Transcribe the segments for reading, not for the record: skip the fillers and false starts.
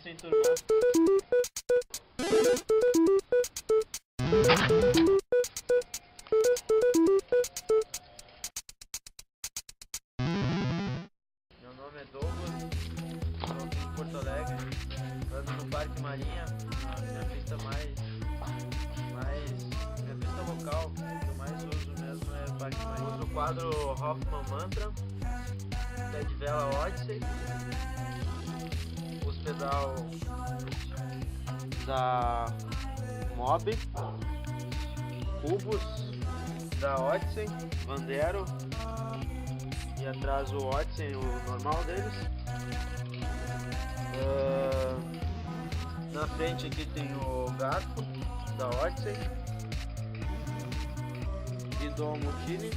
sem turmar. Meu nome é Douglas, estou aqui em Porto Alegre, ando no Parque Marinha, a minha pista minha pista local que eu mais uso mesmo é o Parque Marinha. Uso o quadro Hoffman Mantra, pé de vela Odyssey, os pedal da Mob, cubos da Odyssey, Vandero, e atrás o Odyssey, o normal deles. Na frente aqui tem o garfo da Odyssey, guidon Mutini,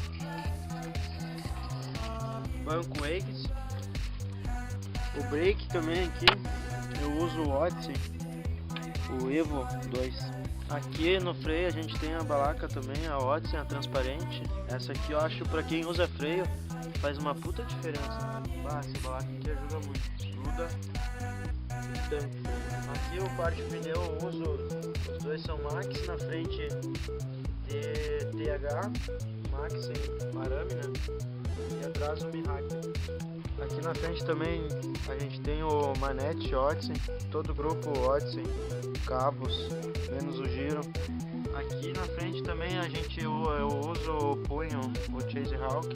banco Eggs, o brake também aqui, eu uso o Odyssey, o Evo 2. Aqui no freio a gente tem a balaca também, a Odyssey, a transparente. Essa aqui eu acho pra quem usa freio faz uma puta diferença. Essa balaca aqui ajuda muito, ajuda bastante. Aqui o par de pneu eu uso, os dois são Max, na frente TH, Max sem arame, né? E atrás o Mihaki. Aqui na frente também a gente tem o Manete Odyssey, todo o grupo Odyssey, cabos, menos o giro. Aqui na frente também eu uso o punho, o Chase Hawk.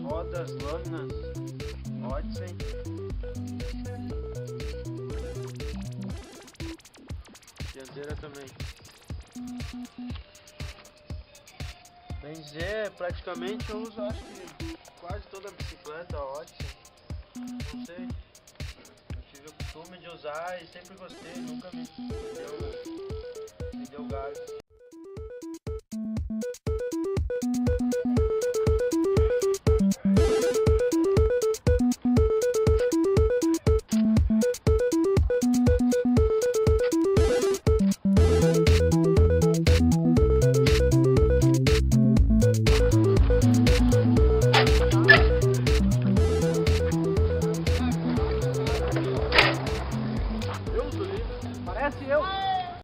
Rodas, lâminas, Odyssey. Dianteira também. Bem dizer, praticamente eu uso acho que quase toda a bicicleta Odyssey. Não sei. Eu tive o costume de usar e sempre gostei, nunca me deu